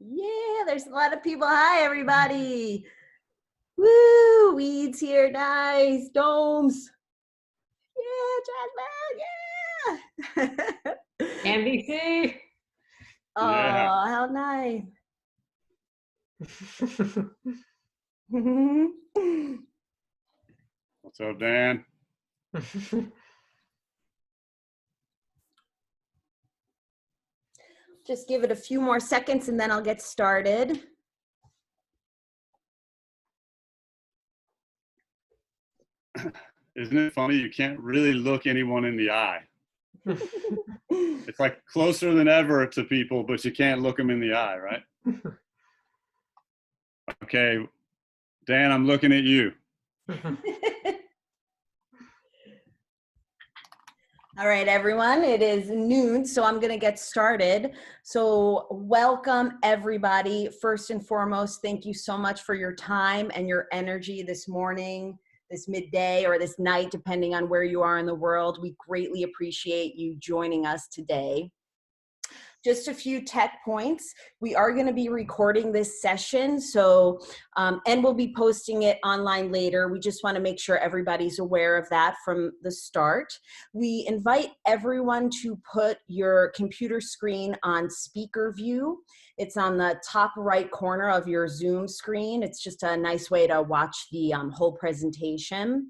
Yeah, there's a lot of people. Hi, everybody. Woo, weeds here. Nice. Domes. Yeah, Jasmine. Yeah. NBC. Oh, Yeah. how nice. What's up, Dan? Just give it a few more seconds and then I'll get started. Isn't it funny? You can't really look anyone in the eye. It's like closer than ever to people, but you can't look them in the eye, right? Okay, Dan, I'm looking at you. All right, everyone, it is noon, so I'm going to get started. So welcome, everybody. First and foremost, thank you so much for your time and your energy this morning, this midday, or this night, depending on where you are in the world. We greatly appreciate you joining us today. Just a few tech points. We are going to be recording this session, and we'll be posting it online later. We just want to make sure everybody's aware of that from the start. We invite everyone to put your computer screen on speaker view. It's on the top right corner of your Zoom screen. It's just a nice way to watch the whole presentation.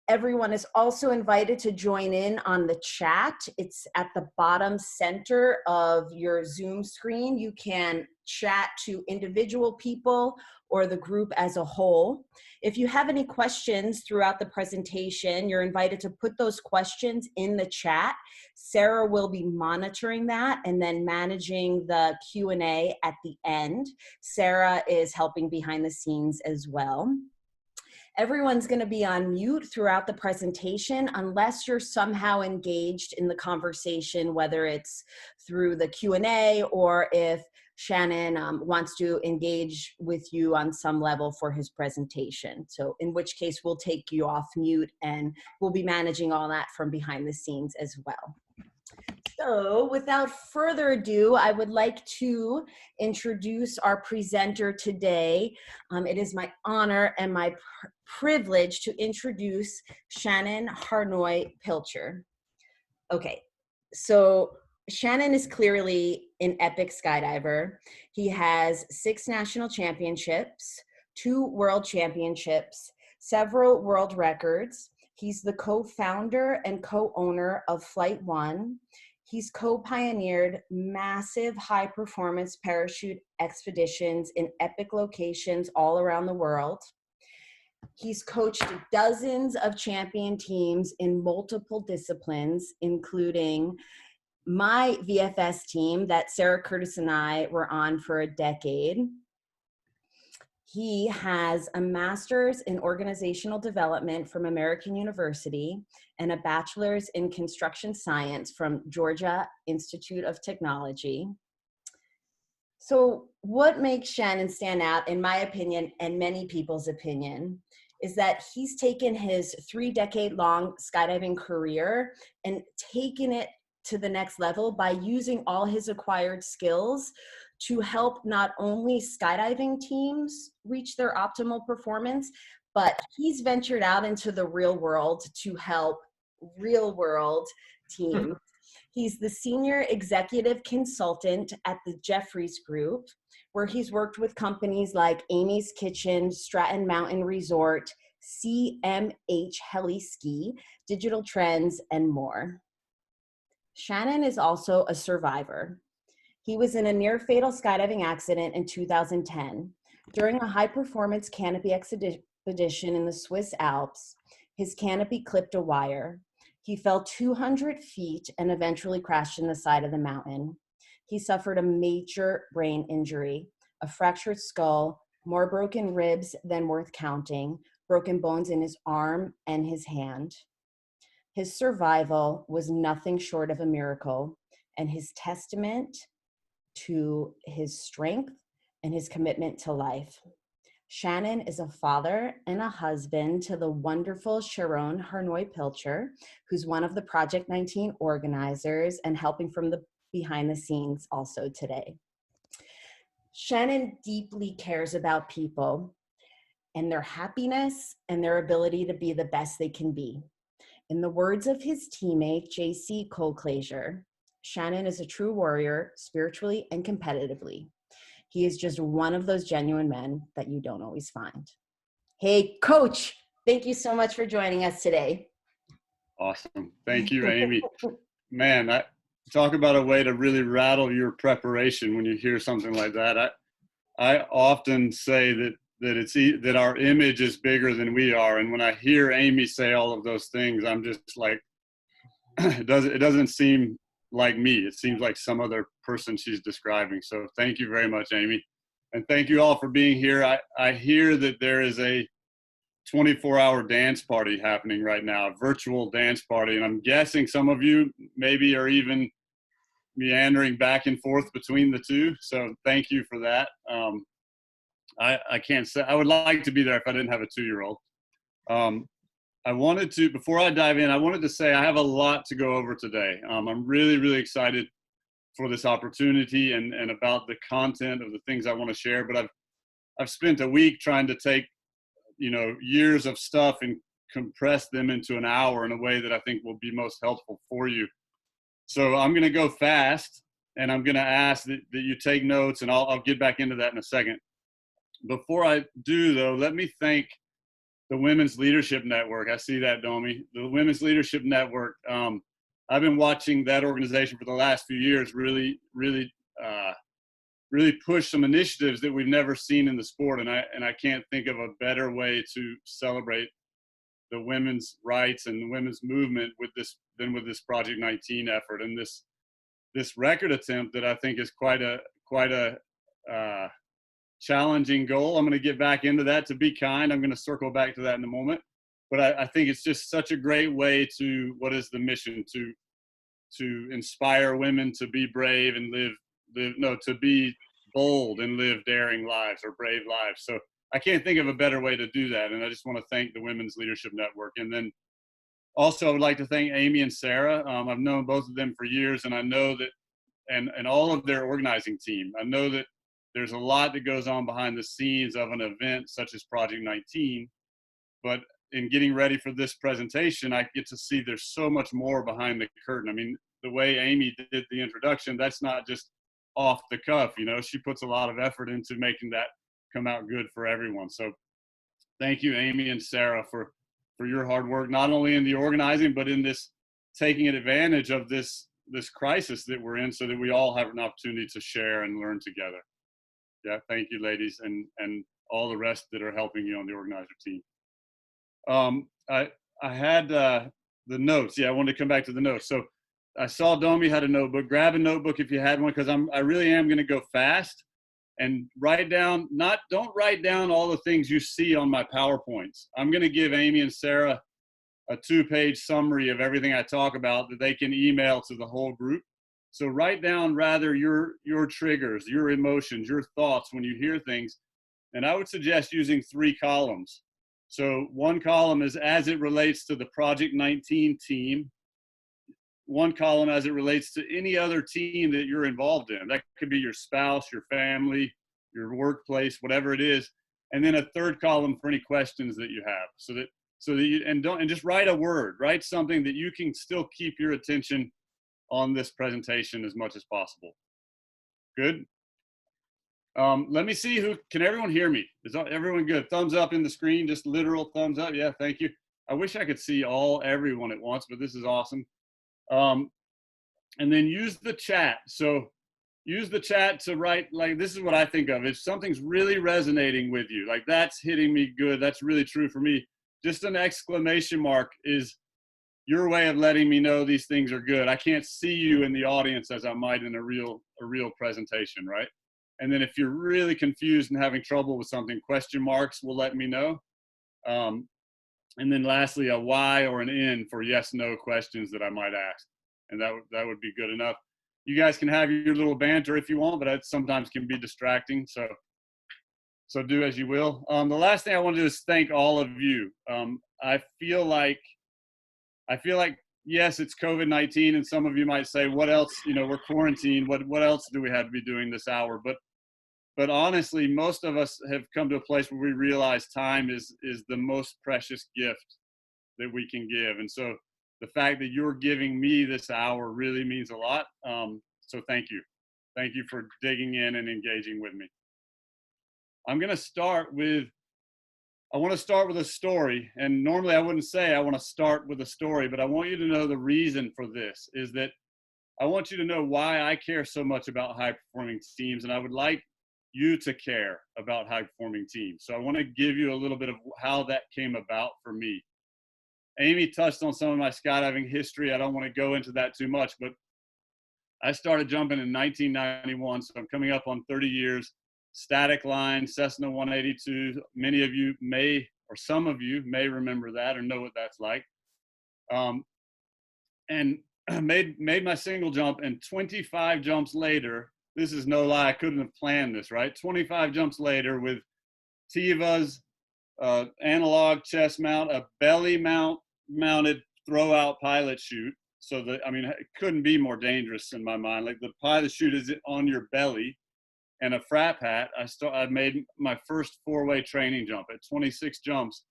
Everyone is also invited to join in on the chat. It's at the bottom center of your Zoom screen. You can chat to individual people or the group as a whole. If you have any questions throughout the presentation, you're invited to put those questions in the chat. Sarah will be monitoring that and then managing the Q&A at the end. Sarah is helping behind the scenes as well. Everyone's going to be on mute throughout the presentation unless you're somehow engaged in the conversation, whether it's through the Q&A or if Shannon wants to engage with you on some level for his presentation. So in which case we'll take you off mute and we'll be managing all that from behind the scenes as well. So without further ado, I would like to introduce our presenter today. It is my honor and my privilege to introduce Shannon Pilcher. Okay, so Shannon is clearly an epic skydiver. He has 6 national championships, 2 world championships, several world records. He's the co-founder and co-owner of Flight One. He's co-pioneered massive high-performance parachute expeditions in epic locations all around the world. He's coached dozens of champion teams in multiple disciplines, including my VFS team that Sarah Curtis and I were on for a decade. He has a master's in organizational development from American University and a bachelor's in construction science from Georgia Institute of Technology. So what makes Shannon stand out, in my opinion, and many people's opinion, is that he's taken his 3-decade-long skydiving career and taken it to the next level by using all his acquired skills to help not only skydiving teams reach their optimal performance, but he's ventured out into the real world to help real world teams. He's the senior executive consultant at the Jeffries Group, where he's worked with companies like Amy's Kitchen, Stratton Mountain Resort, CMH Heli-Ski, Digital Trends, and more. Shannon is also a survivor. He was in a near-fatal skydiving accident in 2010. During a high-performance canopy expedition in the Swiss Alps, his canopy clipped a wire. He fell 200 feet and eventually crashed in the side of the mountain. He suffered a major brain injury, a fractured skull, more broken ribs than worth counting, broken bones in his arm and his hand. His survival was nothing short of a miracle, and his testament to his strength and his commitment to life. Shannon is a father and a husband to the wonderful Shannon Pilcher, who's one of the Project 19 organizers and helping from the behind the scenes also today. Shannon deeply cares about people and their happiness and their ability to be the best they can be. In the words of his teammate, JC Colclasure, Shannon is a true warrior, spiritually and competitively. He is just one of those genuine men that you don't always find. Hey, Coach, thank you so much for joining us today. Awesome. Thank you, Amy. Man, talk about a way to really rattle your preparation when you hear something like that. I often say that our image is bigger than we are, and when I hear Amy say all of those things, I'm just like, it doesn't seem like me. It seems like some other person she's describing. So thank you very much, Amy, and thank you all for being here. I hear that there is a 24-hour dance party happening right now, a virtual dance party, and I'm guessing some of you maybe are even meandering back and forth between the two. So thank you for that. I can't say I would like to be there if I didn't have a 2-year-old. I wanted to, before I dive in, I wanted to say I have a lot to go over today. I'm really, really excited for this opportunity and about the content of the things I want to share. But I've spent a week trying to take, years of stuff and compress them into an hour in a way that I think will be most helpful for you. So I'm going to go fast, and I'm going to ask that you take notes, and I'll get back into that in a second. Before I do, though, let me thank the Women's Leadership Network. I see that, Domi. The Women's Leadership Network. I've been watching that organization for the last few years really push some initiatives that we've never seen in the sport, and I can't think of a better way to celebrate the women's rights and the women's movement than with this Project 19 effort and this record attempt that I think is quite a challenging goal. I'm going to get back into that. To be kind, I'm going to circle back to that in a moment. But I think it's just such a great way to, what is the mission? To inspire women to be brave and to be bold and live daring lives or brave lives. So I can't think of a better way to do that. And I just want to thank the Women's Leadership Network. And then also I would like to thank Amy and Sarah. I've known both of them for years, and I know that, and all of their organizing team, I know that there's a lot that goes on behind the scenes of an event such as Project 19, but in getting ready for this presentation, I get to see there's so much more behind the curtain. I mean, the way Amy did the introduction, that's not just off the cuff, she puts a lot of effort into making that come out good for everyone. So thank you, Amy and Sarah, for your hard work, not only in the organizing, but in this taking advantage of this crisis that we're in so that we all have an opportunity to share and learn together. Yeah, thank you, ladies, and all the rest that are helping you on the organizer team. I had the notes. Yeah, I wanted to come back to the notes. So I saw Domi had a notebook. Grab a notebook if you had one, because I really am going to go fast and don't write down all the things you see on my PowerPoints. I'm going to give Amy and Sarah a 2-page summary of everything I talk about that they can email to the whole group. So write down rather your triggers, your emotions, your thoughts when you hear things. And I would suggest using 3 columns. So one column is as it relates to the Project 19 team. One column as it relates to any other team that you're involved in. That could be your spouse, your family, your workplace, whatever it is. And then a 3rd column for any questions that you have. So that you, and just write a word, write something that you can still keep your attention on this presentation as much as possible. Good. Let me see can everyone hear me? Is everyone good? Thumbs up in the screen, just literal thumbs up. Yeah, thank you. I wish I could see everyone at once, but this is awesome. And then use the chat. So use the chat to write, like, this is what I think of. If something's really resonating with you, like that's hitting me good, that's really true for me, just an exclamation mark is your way of letting me know these things are good. I can't see you in the audience as I might in a real presentation, right? And then if you're really confused and having trouble with something, question marks will let me know. And then lastly, a Y or an N for yes, no questions that I might ask. And that would be good enough. You guys can have your little banter if you want, but that sometimes can be distracting. So do as you will. The last thing I want to do is thank all of you. I feel like, yes, it's COVID-19, and some of you might say, what else, we're quarantined. What else do we have to be doing this hour? But but honestly, most of us have come to a place where we realize time is the most precious gift that we can give. And so the fact that you're giving me this hour really means a lot. So thank you. Thank you for digging in and engaging with me. I'm going to start with, I want to start with a story. And normally I wouldn't say I want to start with a story, but I want you to know the reason for this is that I want you to know why I care so much about high performing teams. And I would like you to care about high performing teams. So I want to give you a little bit of how that came about for me. Amy touched on some of my skydiving history. I don't want to go into that too much, but I started jumping in 1991. So I'm coming up on 30 years. Static line, Cessna 182. Many of you may, or some of you may remember that or know what that's like. And made my single jump, and 25 jumps later, this is no lie, I couldn't have planned this, right? 25 jumps later with Tivas, analog chest mount, a belly mounted throw out pilot chute. So that, I mean, it couldn't be more dangerous in my mind. Like the pilot chute is on your belly, and a frap hat. I made my first 4-way training jump at 26 jumps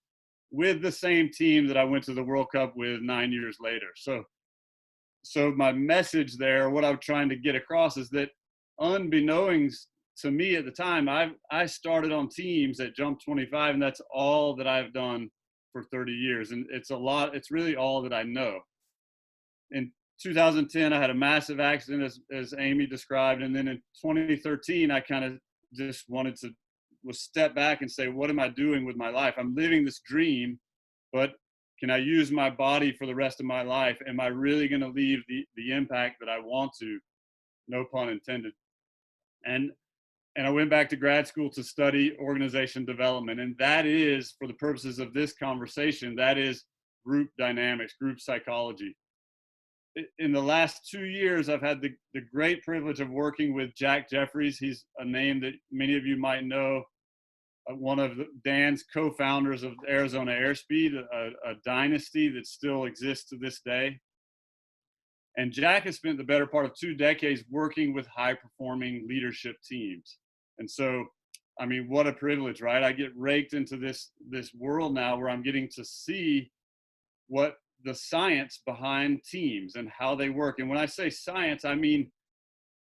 with the same team that I went to the World Cup with 9 years later. So my message there, what I'm trying to get across is that unbeknownst to me at the time, I started on teams at jump 25, and that's all that I've done for 30 years. And it's a lot, it's really all that I know. In 2010, I had a massive accident as Amy described. And then in 2013, I kind of just wanted to step back and say, what am I doing with my life? I'm living this dream, but can I use my body for the rest of my life? Am I really going to leave the impact that I want to? No pun intended. And I went back to grad school to study organization development. And that is, for the purposes of this conversation, that is group dynamics, group psychology. In the last 2 years, I've had the great privilege of working with Jack Jeffries. He's a name that many of you might know, one of Dan's co-founders of Arizona Airspeed, a dynasty that still exists to this day. And Jack has spent the better part of 2 decades working with high-performing leadership teams. And so, I mean, what a privilege, right? I get raked into this world now where I'm getting to see what the science behind teams and how they work. And when I say science, I mean,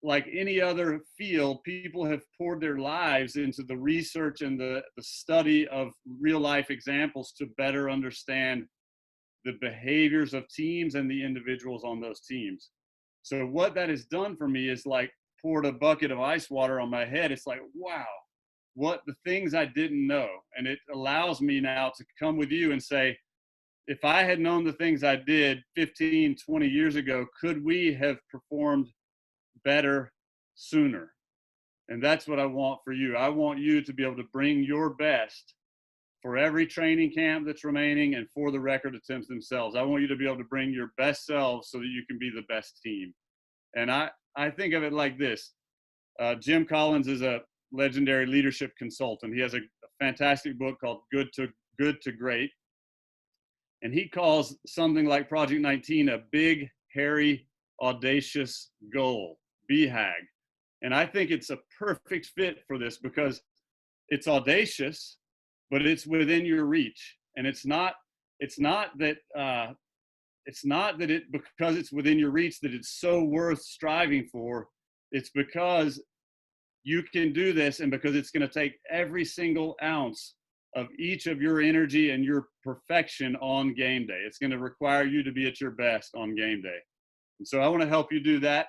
like any other field, people have poured their lives into the research and the study of real life examples to better understand the behaviors of teams and the individuals on those teams. So what that has done for me is like poured a bucket of ice water on my head. It's like, wow, what the things I didn't know. And it allows me now to come with you and say, if I had known the things I did 15, 20 years ago, could we have performed better sooner? And that's what I want for you. I want you to be able to bring your best for every training camp that's remaining and for the record attempts themselves. I want you to be able to bring your best selves so that you can be the best team. And I think of it like this. Jim Collins is a legendary leadership consultant. He has a fantastic book called Good to Great. And he calls something like Project 19 a big, hairy, audacious goal, BHAG. And I think it's a perfect fit for this because it's audacious, but it's within your reach. And it's not that it, because it's within your reach, that it's so worth striving for. It's because you can do this, and because it's going to take every single ounce of each of your energy and your perfection on game day. It's going to require you to be at your best on game day. And so I want to help you do that.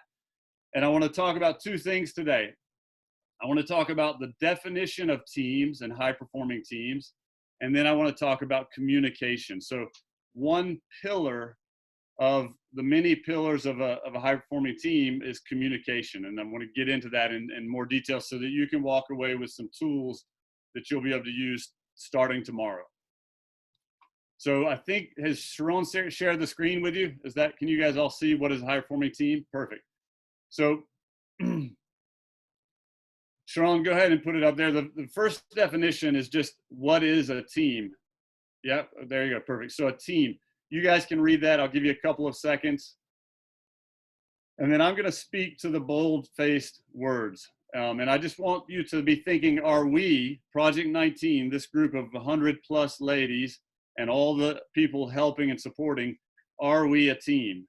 And I want to talk about 2 things today. I want to talk about the definition of teams and high-performing teams. And then I want to talk about communication. So one pillar of the many pillars of a high-performing team is communication. And I want to get into that in more detail so that you can walk away with some tools that you'll be able to use starting tomorrow. So I think, has Sharon shared the screen with you? Can you guys all see what is a high-performing team? Perfect. So Sharon, go ahead and put it up there. The first definition is just, what is a team? Yep, there you go, perfect. So a team, you guys can read that. I'll give you a couple of seconds. And then I'm gonna speak to the bold-faced words. And I just want you to be thinking, are we, Project 19, this group of 100 plus ladies and all the people helping and supporting, are we a team?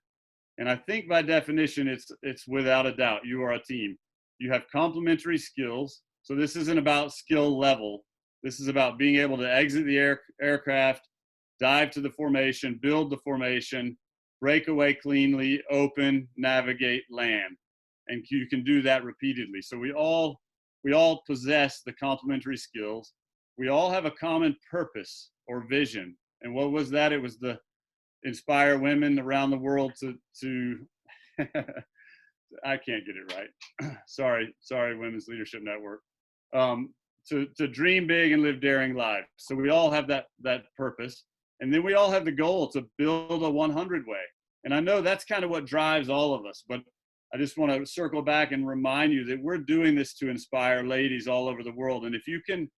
And I think by definition, it's without a doubt, you are a team. You have complementary skills. So this isn't about skill level. This is about being able to exit the aircraft, dive to the formation, build the formation, break away cleanly, open, navigate, land. And you can do that repeatedly. So we all possess the complementary skills. We all have a common purpose or vision. And what was that? It was the inspire women around the world to I can't get it right. sorry, Women's Leadership Network. To dream big and live daring lives. So we all have that purpose. And then we all have the goal to build a 100 way. And I know that's kind of what drives all of us, but I just want to circle back and remind you that we're doing this to inspire ladies all over the world. And if you can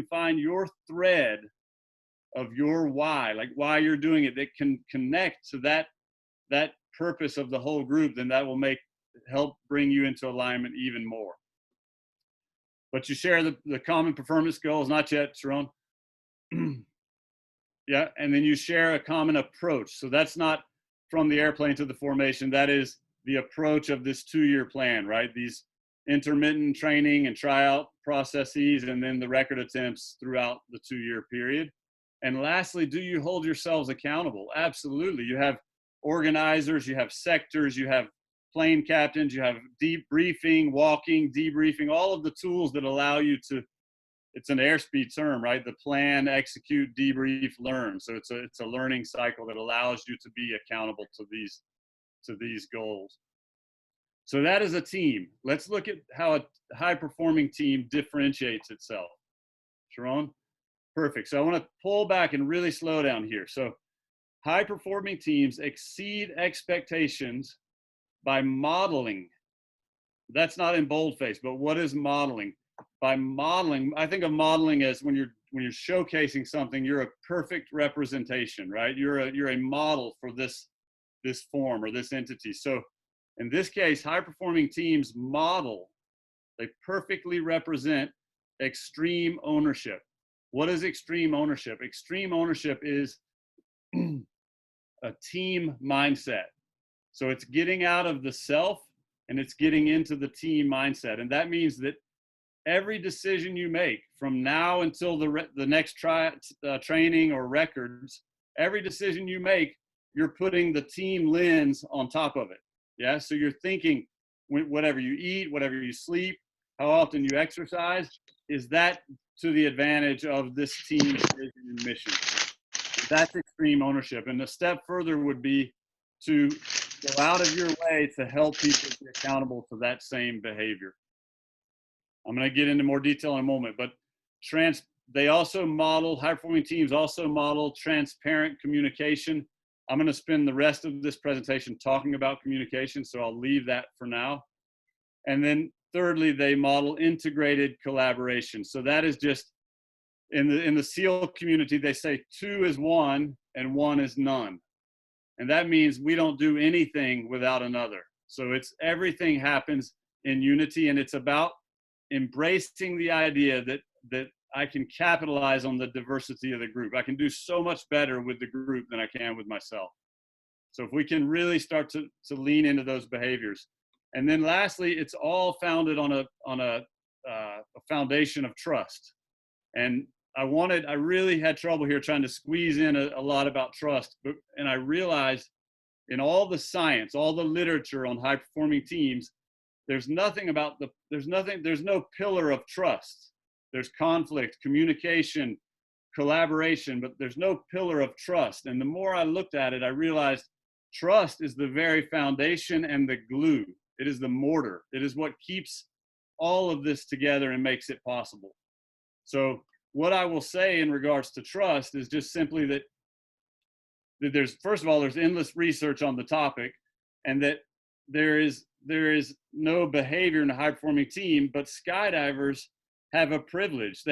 find your thread of your why, like why you're doing it, that can connect to that purpose of the whole group, then that will help bring you into alignment even more. But you share the common performance goals, not yet, Sharon. Yeah, and then you share a common approach. So that's not from the airplane to the formation. That is the approach of this 2-year plan, right? These intermittent training and tryout processes, and then the record attempts throughout the 2-year period. And lastly, do you hold yourselves accountable? Absolutely. You have organizers, you have sectors, you have plane captains, you have debriefing, walking, debriefing, all of the tools that allow you to, it's an airspeed term, right? The plan, execute, debrief, learn. So it's a learning cycle that allows you to be accountable to these goals. So that is a team. Let's look at how a high-performing team differentiates itself. Sharon? Perfect. So I want to pull back and really slow down here. So high-performing teams exceed expectations by modeling. That's not in boldface, but what is modeling? By modeling, I think of modeling as when you're showcasing something, you're a perfect representation, right? You're a model for this form or this entity. So in this case, high-performing teams model, they perfectly represent extreme ownership. What is extreme ownership? Extreme ownership is a team mindset. So it's getting out of the self and it's getting into the team mindset. And that means that every decision you make from now until the next training or records, every decision you make, you're putting the team lens on top of it. Yeah. So you're thinking whatever you eat, whatever you sleep, how often you exercise, is that to the advantage of this team's vision and mission? That's extreme ownership. And a step further would be to go out of your way to help people be accountable to that same behavior. I'm going to get into more detail in a moment, but they also model, high-performing teams also model transparent communication. I'm going to spend the rest of this presentation talking about communication, so I'll leave that for now. And then thirdly, they model integrated collaboration. So that is just, in the SEAL community, they say 2 is 1 and 1 is none. And that means we don't do anything without another. So it's everything happens in unity, and it's about embracing the idea that I can capitalize on the diversity of the group. I can do so much better with the group than I can with myself. So if we can really start to lean into those behaviors. And then lastly, it's all founded on a foundation of trust. And I really had trouble here trying to squeeze in a lot about trust, and I realized in all the science, all the literature on high performing teams, there's no pillar of trust. There's conflict, communication, collaboration, but there's no pillar of trust. And the more I looked at it, I realized trust is the very foundation and the glue. It is the mortar. It is what keeps all of this together and makes it possible. So what I will say in regards to trust is just simply that there's, first of all, there's endless research on the topic, and that there is no behavior in a high performing team, but skydivers have a privilege.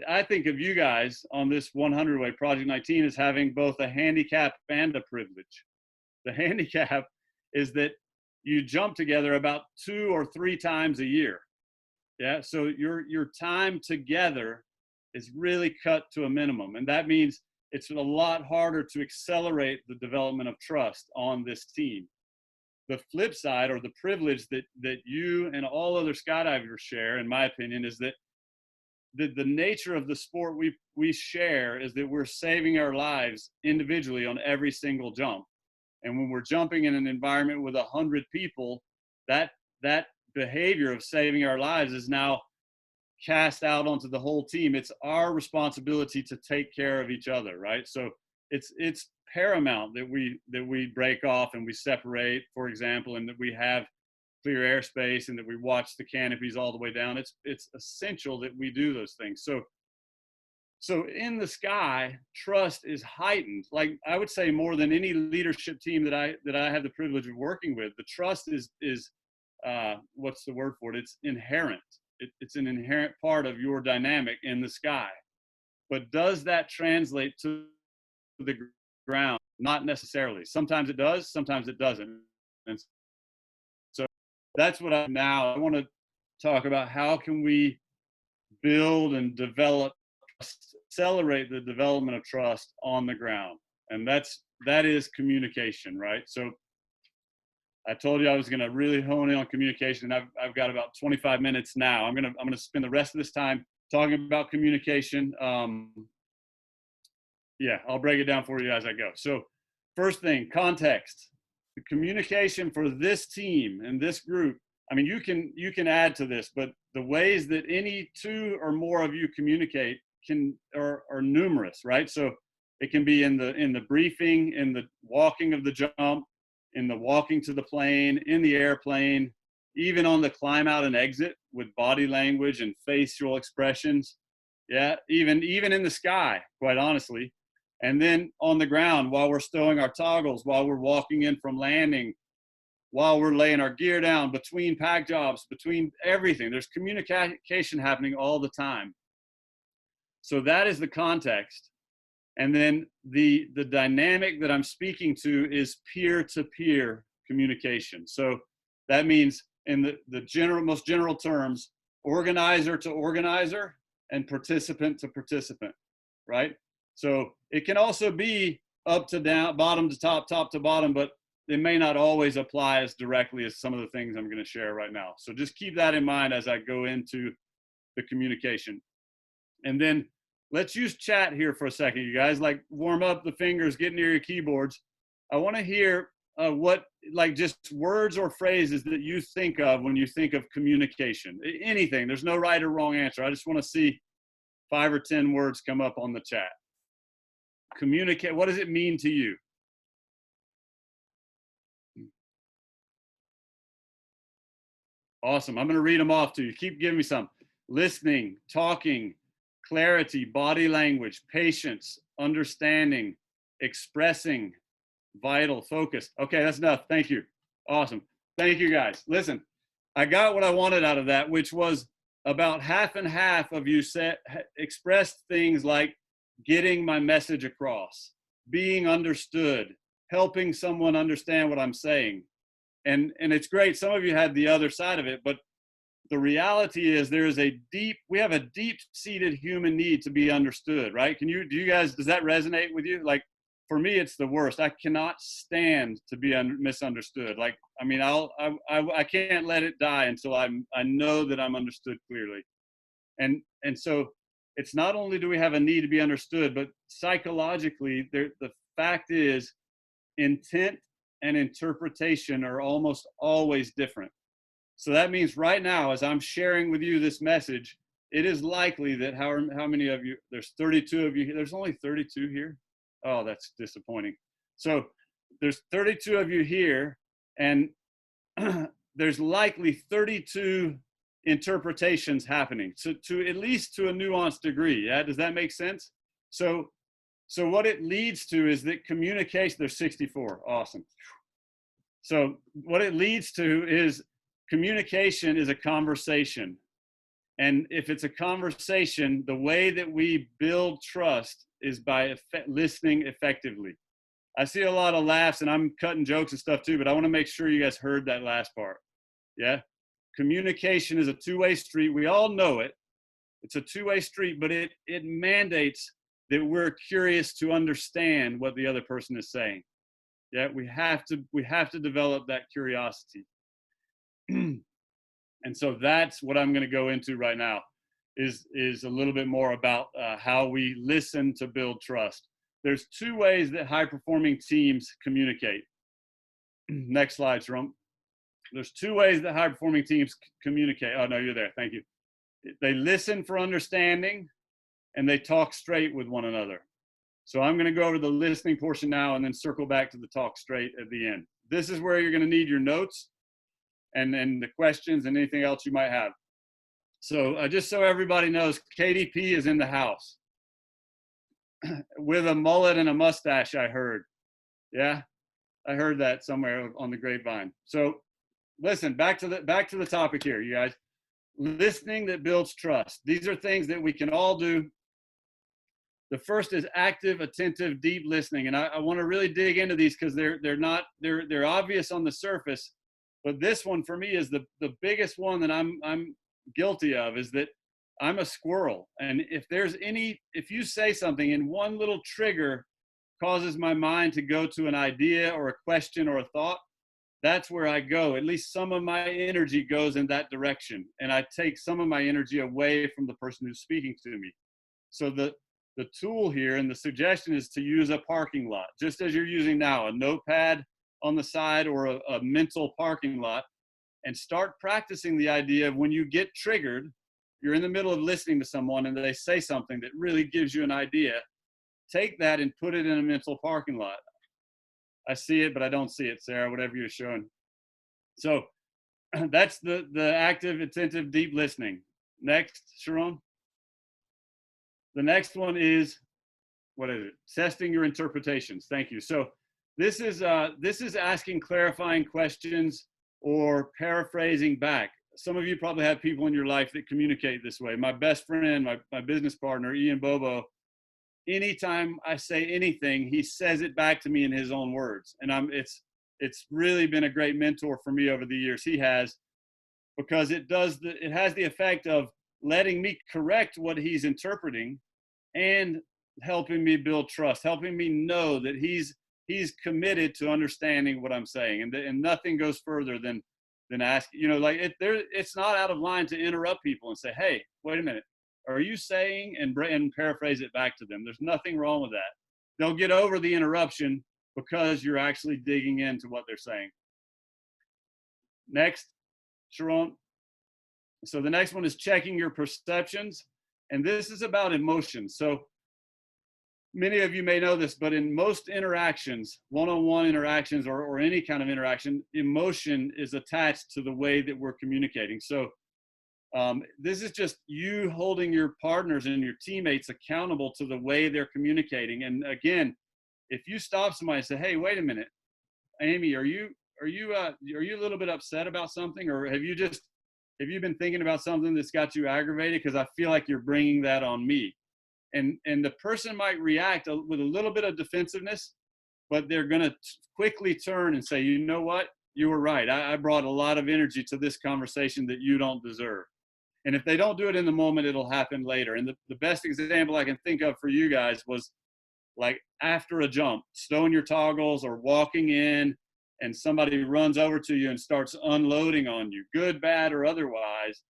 I think of you guys on this 100 way Project 19 as having both a handicap and a privilege. The handicap is that you jump together about 2 or 3 times a year. Yeah. So your time together is really cut to a minimum. And that means it's a lot harder to accelerate the development of trust on this team. The flip side, or the privilege that you and all other skydivers share, in my opinion, is that the nature of the sport we share is that we're saving our lives individually on every single jump. And when we're jumping in an environment with 100 people, that that behavior of saving our lives is now cast out onto the whole team. It's our responsibility to take care of each other, right? So it's paramount that we break off and we separate, for example, and that we have clear airspace and that we watch the canopies all the way down. It's essential that we do those things. So in the sky, trust is heightened. Like I would say more than any leadership team that I have the privilege of working with, the trust is what's the word for it? It's inherent. It's an inherent part of your dynamic in the sky. But does that translate to the ground? Not necessarily. Sometimes it does, sometimes it doesn't. And so that's what I want to talk about. How can we build and develop, accelerate the development of trust on the ground? And that is communication, right? So I told you I was going to really hone in on communication, and I've got about 25 minutes now. I'm going to spend the rest of this time talking about communication. Yeah, I'll break it down for you as I go. So first thing, context. The communication for this team and this group, I mean, you can add to this, but the ways that any two or more of you communicate are numerous, right? So it can be in the briefing, in the walking of the jump, in the walking to the plane, in the airplane, even on the climb out and exit with body language and facial expressions. Yeah, even in the sky, quite honestly. And then on the ground while we're stowing our toggles, while we're walking in from landing, while we're laying our gear down, between pack jobs, between everything. There's communication happening all the time. So that is the context. And then the dynamic that I'm speaking to is peer-to-peer communication. So that means in the most general terms, organizer to organizer and participant to participant, right? So it can also be up to down, bottom to top, top to bottom, but it may not always apply as directly as some of the things I'm going to share right now. So just keep that in mind as I go into the communication. And then let's use chat here for a second, you guys. Like warm up the fingers, get near your keyboards. I want to hear what, like just words or phrases that you think of when you think of communication. Anything. There's no right or wrong answer. I just want to see 5 or 10 words come up on the chat. Communicate. What does it mean to you? Awesome. I'm going to read them off to you. Keep giving me some. Listening, talking, clarity, body language, patience, understanding, expressing, vital, focus. Okay, that's enough. Thank you. Awesome. Thank you, guys. Listen, I got what I wanted out of that, which was about half and half of you expressed things like getting my message across, being understood, helping someone understand what I'm saying. And it's great. Some of you had the other side of it, but the reality is we have a deep-seated human need to be understood, right? Do you guys, does that resonate with you? Like, for me, it's the worst. I cannot stand to be misunderstood. Like, I mean, I can't let it die until I know that I'm understood clearly. And so it's not only do we have a need to be understood, but psychologically, the fact is intent and interpretation are almost always different. So that means right now, as I'm sharing with you this message, it is likely that how many of you, there's 32 of you here. There's only 32 here. Oh, that's disappointing. So there's 32 of you here, and there's likely 32 interpretations happening to at least to a nuanced degree. Yeah, does that make sense? So what it leads to is that communication, there's 64, awesome. So what it leads to is communication is a conversation. And if it's a conversation, the way that we build trust is by listening effectively. I see a lot of laughs and I'm cutting jokes and stuff too, but I want to make sure you guys heard that last part. Yeah. communication is a two-way street. We all know it. It's a two-way street, but it mandates that we're curious to understand what the other person is saying. Yeah, we have to develop that curiosity. And so that's what I'm going to go into right now is a little bit more about how we listen to build trust. There's two ways that high-performing teams communicate. Next slide, Sharon. There's two ways that high-performing teams communicate. Oh, no, you're there. Thank you. They listen for understanding, and they talk straight with one another. So I'm going to go over the listening portion now and then circle back to the talk straight at the end. This is where you're going to need your notes and the questions and anything else you might have. So just so everybody knows, KDP is in the house with a mullet and a mustache, I heard. Yeah, I heard that somewhere on the grapevine. So listen, back to the topic here, you guys. Listening that builds trust. These are things that we can all do. The first is active, attentive, deep listening. And I want to really dig into these because they're obvious on the surface. But this one for me is the biggest one that I'm guilty of, is that I'm a squirrel. And if you say something and one little trigger causes my mind to go to an idea or a question or a thought, that's where I go. At least some of my energy goes in that direction. And I take some of my energy away from the person who's speaking to me. So the tool here and the suggestion is to use a parking lot, just as you're using now, a notepad on the side or a mental parking lot, and start practicing the idea of when you get triggered, you're in the middle of listening to someone and they say something that really gives you an idea, take that and put it in a mental parking lot. I see it, but I don't see it, Sarah, whatever you're showing. So that's the active, attentive, deep listening. Next, Sharon. The next one is, what is it? Testing your interpretations. Thank you. So this is asking clarifying questions or paraphrasing back. Some of you probably have people in your life that communicate this way. My best friend, my business partner, Ian Bobo, anytime I say anything, he says it back to me in his own words. And it's really been a great mentor for me over the years. He has, because it has the effect of letting me correct what he's interpreting and helping me build trust, helping me know that he's committed to understanding what I'm saying. And nothing goes further than ask, it's not out of line to interrupt people and say, hey, wait a minute, are you saying, and paraphrase it back to them. There's nothing wrong with that. They'll get over the interruption because you're actually digging into what they're saying. Next, Sharon. So the next one is checking your perceptions. And this is about emotions. So many of you may know this, but in most interactions, one-on-one interactions or any kind of interaction, emotion is attached to the way that we're communicating. So this is just you holding your partners and your teammates accountable to the way they're communicating. And again, if you stop somebody and say, hey, wait a minute, Amy, are you a little bit upset about something? Or have you been thinking about something that's got you aggravated? Because I feel like you're bringing that on me. And the person might react with a little bit of defensiveness, but they're going to quickly turn and say, you know what? You were right. I brought a lot of energy to this conversation that you don't deserve. And if they don't do it in the moment, it'll happen later. And the best example I can think of for you guys was like after a jump, stowing your toggles or walking in, and somebody runs over to you and starts unloading on you, good, bad, or otherwise.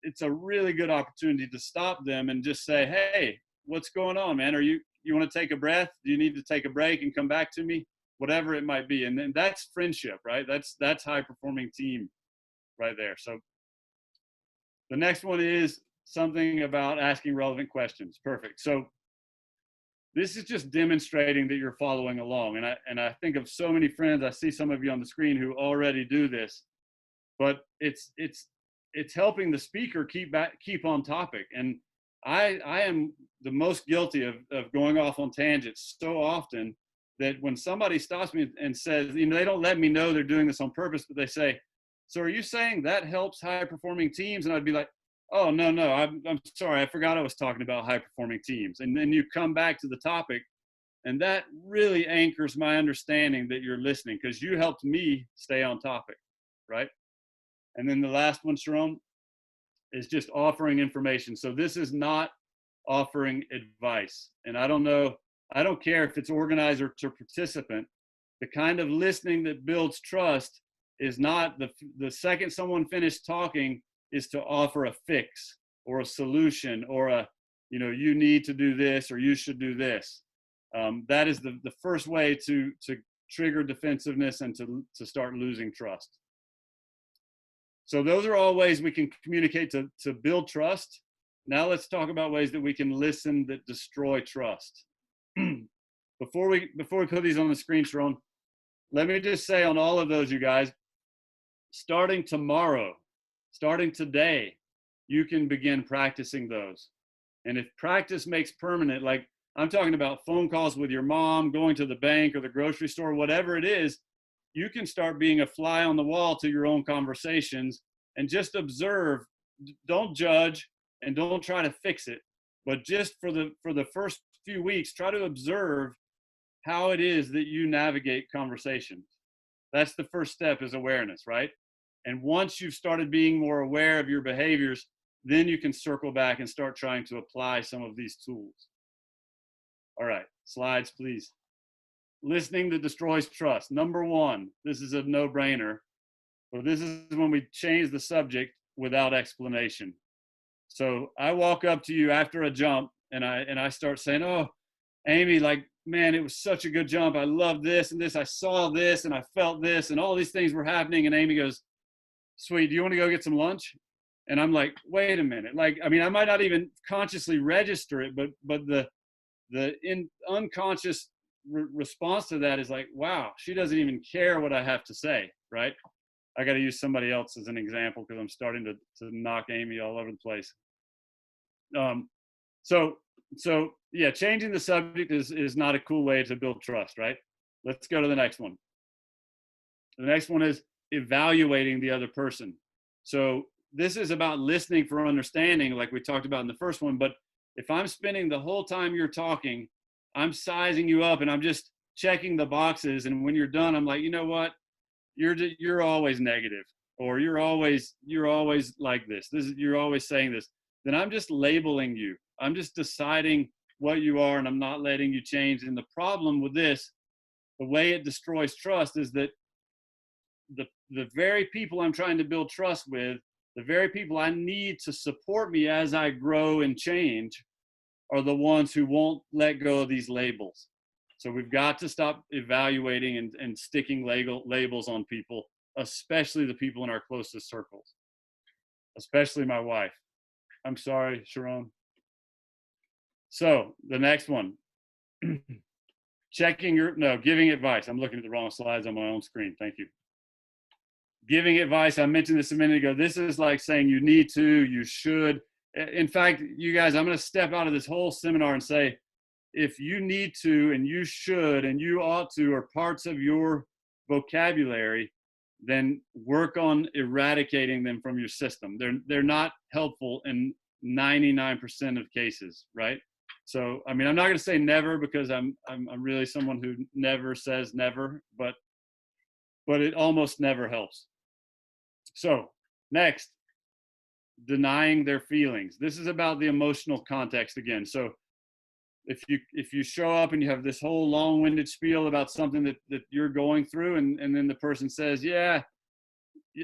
It's a really good opportunity to stop them and just say, hey, what's going on, man? You want to take a breath? Do you need to take a break and come back to me? Whatever it might be. And then that's friendship, right? That's high performing team right there. So the next one is something about asking relevant questions. Perfect. So this is just demonstrating that you're following along. And I think of so many friends, I see some of you on the screen who already do this, but it's helping the speaker keep on topic. And I am the most guilty of going off on tangents so often that when somebody stops me and says, they don't let me know they're doing this on purpose, but they say, so are you saying that helps high performing teams? And I'd be like, oh, no, I'm sorry. I forgot I was talking about high performing teams. And then you come back to the topic, and that really anchors my understanding that you're listening because you helped me stay on topic, right? And then the last one, Sharon, is just offering information. So this is not offering advice. And I don't care if it's organizer to participant, the kind of listening that builds trust is not the second someone finished talking is to offer a fix or a solution or you need to do this or you should do this. That is the first way to trigger defensiveness and to start losing trust. So those are all ways we can communicate to build trust. Now let's talk about ways that we can listen that destroy trust. Before we put these on the screen, Sharon, let me just say on all of those, you guys, starting tomorrow, starting today, you can begin practicing those. And if practice makes permanent, like I'm talking about phone calls with your mom, going to the bank or the grocery store, whatever it is, you can start being a fly on the wall to your own conversations and just observe. Don't judge and don't try to fix it, but just for the first few weeks, try to observe how it is that you navigate conversations. That's the first step, is awareness, right? And once you've started being more aware of your behaviors, then you can circle back and start trying to apply some of these tools. All right, slides, please. Listening that destroys trust. Number one, this is a no-brainer, but this is when we change the subject without explanation. So I walk up to you after a jump and I start saying, "Oh, Amy, like, man, it was such a good jump. I love this and this. I saw this and I felt this and all these things were happening." And Amy goes, "Sweet, do you want to go get some lunch?" And I'm like, wait a minute. Like, I mean, I might not even consciously register it, but the unconscious response to that is like, wow, she doesn't even care what I have to say, right? I got to use somebody else as an example because I'm starting to knock Amy all over the place. So yeah, changing the subject is not a cool way to build trust, right? Let's go to the next one. The next one is evaluating the other person. So this is about listening for understanding, like we talked about in the first one. But if I'm spending the whole time you're talking, I'm sizing you up and I'm just checking the boxes. And when you're done, I'm like, you know what? You're always negative, or you're always like this. You're always saying this. Then I'm just labeling you. I'm just deciding what you are, and I'm not letting you change. And the problem with this, the way it destroys trust, is that the very people I'm trying to build trust with, the very people I need to support me as I grow and change, are the ones who won't let go of these labels. So we've got to stop evaluating and sticking labels on people, especially the people in our closest circles, especially my wife. I'm sorry, Sharon. So the next one, giving advice. I'm looking at the wrong slides on my own screen. Thank you. Giving advice. I mentioned this a minute ago. This is like saying you need to, you should. In fact, you guys, I'm going to step out of this whole seminar and say, if you need to and you should and you ought to are parts of your vocabulary, then work on eradicating them from your system. They're not helpful in 99% of cases, right? So, I mean, I'm not going to say never, because I'm really someone who never says never, but it almost never helps. So, next, denying their feelings. This is about the emotional context again. So, if you show up and you have this whole long-winded spiel about something that you're going through, and then the person says, yeah,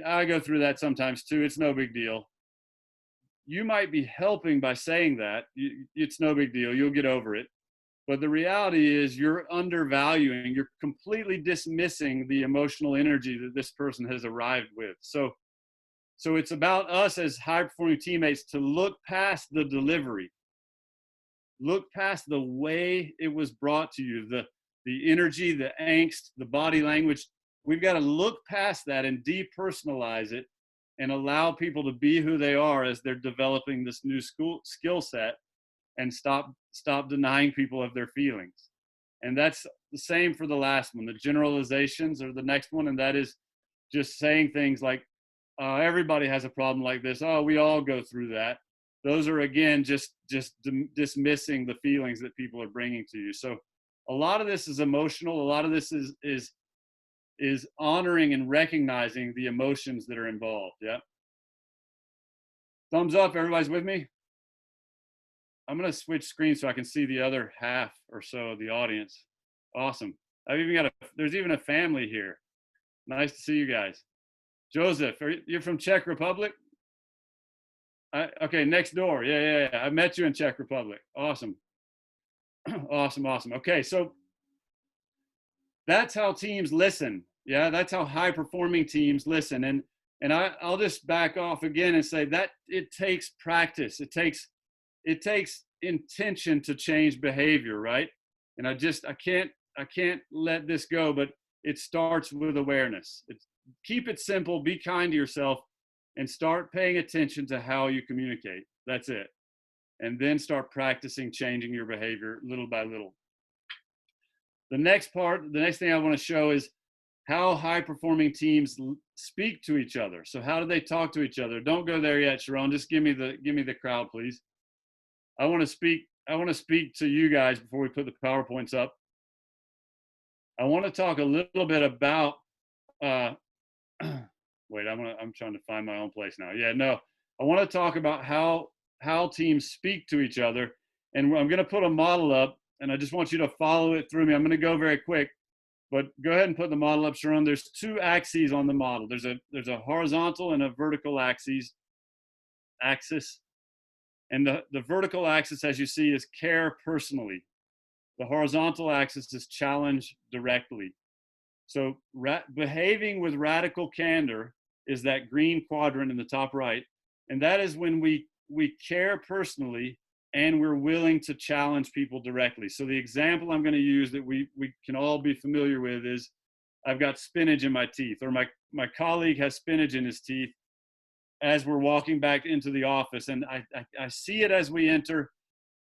I go through that sometimes too, it's no big deal. You might be helping by saying that, it's no big deal, you'll get over it. But the reality is you're undervaluing, you're completely dismissing the emotional energy that this person has arrived with. So it's about us as high-performing teammates to look past the delivery. Look past the way it was brought to you, the energy, the angst, the body language. We've got to look past that and depersonalize it and allow people to be who they are as they're developing this new skill set, and stop denying people of their feelings. And that's the same for the last one. The generalizations are the next one, and that is just saying things like, everybody has a problem like this. Oh, we all go through that. Those are, again, just dismissing the feelings that people are bringing to you. So a lot of this is emotional. A lot of this is is honoring and recognizing the emotions that are involved. Yeah. Thumbs up, everybody's with me? I'm gonna switch screens so I can see the other half or so of the audience. Awesome. There's even a family here. Nice to see you guys. Joseph, you're from Czech Republic? Okay, next door. Yeah. I met you in Czech Republic. Awesome. Awesome. Okay, so that's how teams listen. Yeah, that's how high performing teams listen. And I'll just back off again and say that it takes practice. It takes intention to change behavior, right? And I can't let this go, but it starts with awareness. Keep it simple, be kind to yourself, and start paying attention to how you communicate. That's it. And then start practicing changing your behavior little by little. The next thing I want to show is how high performing teams speak to each other. So how do they talk to each other? Don't go there yet, Sharon. Just give me the crowd, please. I want to speak to you guys before we put the PowerPoints up. I want to talk a little bit about wait, I'm trying to find my own place now. Yeah, no. I want to talk about how teams speak to each other. And I'm going to put a model up, and I just want you to follow it through me. I'm going to go very quick, but go ahead and put the model up, Sharon. There's two axes on the model. There's a horizontal and a vertical axis. And the vertical axis, as you see, is care personally. The horizontal axis is challenge directly. So behaving with radical candor is that green quadrant in the top right. And that is when we care personally and we're willing to challenge people directly. So the example I'm going to use that we can all be familiar with is, I've got spinach in my teeth, or my colleague has spinach in his teeth as we're walking back into the office. And I see it as we enter.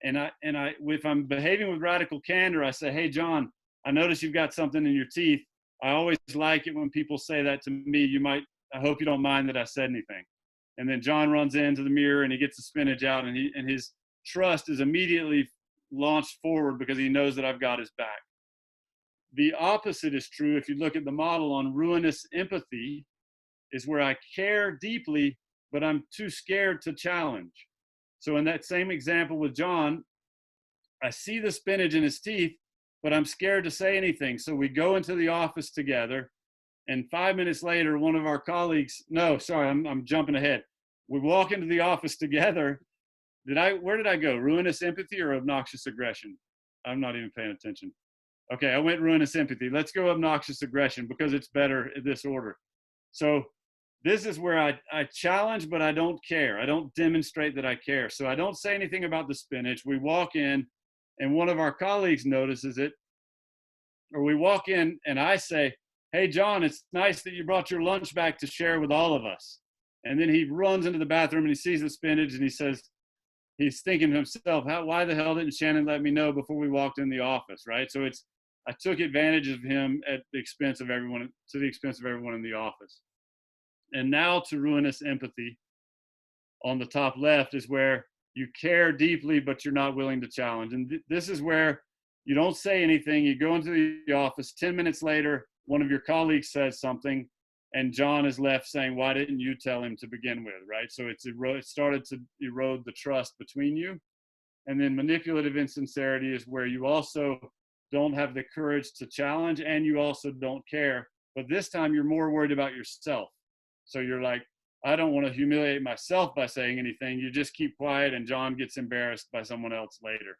And if I'm behaving with radical candor, I say, hey, John, I notice you've got something in your teeth. I always like it when people say that to me. I hope you don't mind that I said anything. And then John runs into the mirror and he gets the spinach out, and his trust is immediately launched forward because he knows that I've got his back. The opposite is true if you look at the model on ruinous empathy, is where I care deeply, but I'm too scared to challenge. So in that same example with John, I see the spinach in his teeth, but I'm scared to say anything. So we go into the office together, and 5 minutes later, one of our colleagues, no, sorry, I'm jumping ahead. We walk into the office together. Where did I go? Ruinous empathy or obnoxious aggression? I'm not even paying attention. Okay, I went ruinous empathy. Let's go obnoxious aggression because it's better in this order. So this is where I challenge, but I don't care. I don't demonstrate that I care. So I don't say anything about the spinach. We walk in, and one of our colleagues notices it. Or we walk in, and I say, hey, John, it's nice that you brought your lunch back to share with all of us. And then he runs into the bathroom, and he sees the spinach, and he says, he's thinking to himself, why the hell didn't Shannon let me know before we walked in the office, right? So I took advantage of him to the expense of everyone in the office. And now to ruinous empathy, on the top left, is where you care deeply, but you're not willing to challenge. And this is where you don't say anything. You go into the office. 10 minutes later, one of your colleagues says something, and John is left saying, why didn't you tell him to begin with, right? So it started to erode the trust between you. And then manipulative insincerity is where you also don't have the courage to challenge, and you also don't care. But this time you're more worried about yourself. So you're like, I don't want to humiliate myself by saying anything. You just keep quiet, and John gets embarrassed by someone else later.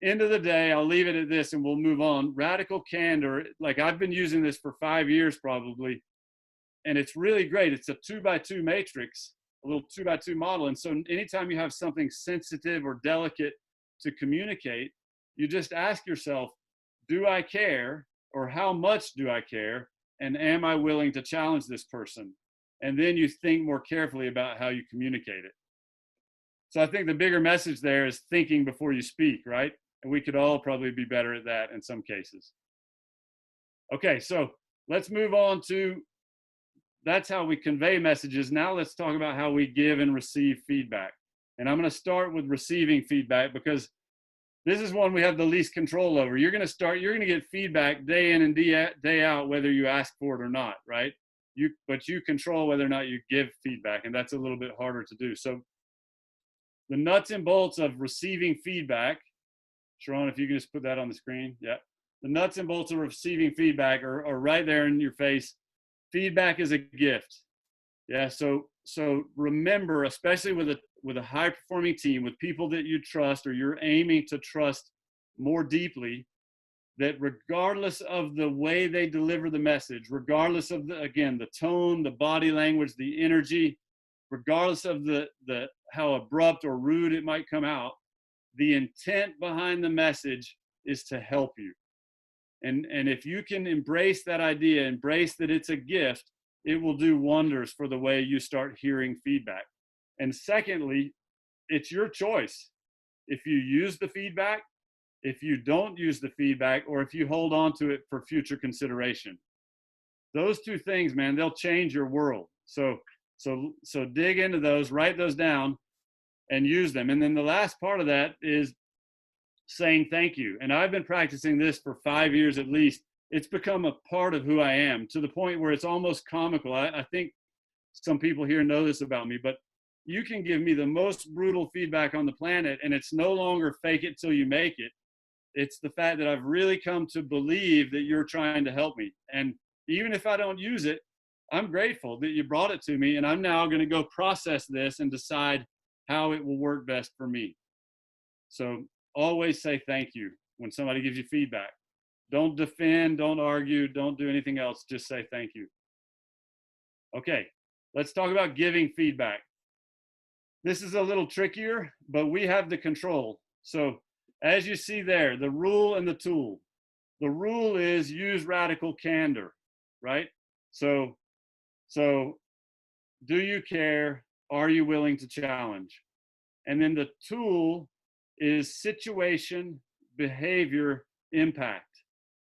End of the day, I'll leave it at this and we'll move on. Radical candor, like I've been using this for 5 years probably, and it's really great. It's a 2x2 matrix, a little 2x2 model. And so anytime you have something sensitive or delicate to communicate, you just ask yourself, do I care, or how much do I care? And am I willing to challenge this person? And then you think more carefully about how you communicate it. So I think the bigger message there is thinking before you speak, right? And we could all probably be better at that in some cases. Okay, so let's move on to, that's how we convey messages. Now let's talk about how we give and receive feedback. And I'm going to start with receiving feedback because This is one we have the least control over. You're going to get feedback day in and day out, whether you ask for it or not, right? But you control whether or not you give feedback, and that's a little bit harder to do. So the nuts and bolts of receiving feedback, Sharon, if you can just put that on the screen. Yeah. The nuts and bolts of receiving feedback are right there in your face. Feedback is a gift. Yeah. So remember, especially with a high performing team, with people that you trust or you're aiming to trust more deeply, that regardless of the way they deliver the message, regardless of the tone, the body language, the energy, regardless of the how abrupt or rude it might come out, the intent behind the message is to help you. And if you can embrace that idea, embrace that it's a gift, it will do wonders for the way you start hearing feedback. And secondly, it's your choice. If you use the feedback, if you don't use the feedback, or if you hold on to it for future consideration. Those two things, man, they'll change your world. So dig into those, write those down, and use them. And then the last part of that is saying thank you. And I've been practicing this for 5 years at least. It's become a part of who I am, to the point where it's almost comical. I think some people here know this about me, but you can give me the most brutal feedback on the planet, and it's no longer fake it till you make it. It's the fact that I've really come to believe that you're trying to help me. And even if I don't use it, I'm grateful that you brought it to me, and I'm now going to go process this and decide how it will work best for me. So always say thank you when somebody gives you feedback. Don't defend, don't argue, don't do anything else. Just say thank you. Okay, let's talk about giving feedback. This is a little trickier, but we have the control. So as you see there, the rule and the tool. The rule is use radical candor, right? So do you care? Are you willing to challenge? And then the tool is situation, behavior, impact.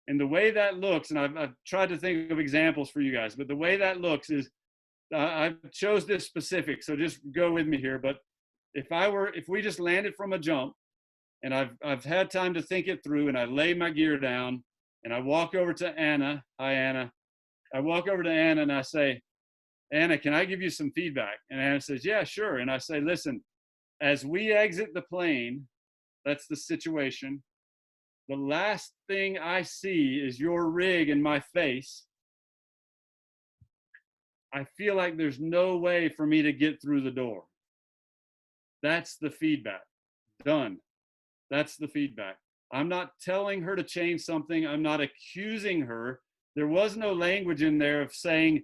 And the way that looks, and I've tried to think of examples for you guys, but the way that looks is, I chose this specific, so just go with me here. But if we just landed from a jump, and I've had time to think it through, and I lay my gear down, and I walk over to Anna. Hi, Anna. I walk over to Anna and I say, Anna, can I give you some feedback? And Anna says, yeah, sure. And I say, listen, as we exit the plane, that's the situation. The last thing I see is your rig in my face. I feel like there's no way for me to get through the door. That's the feedback. Done. That's the feedback. I'm not telling her to change something. I'm not accusing her. There was no language in there of saying,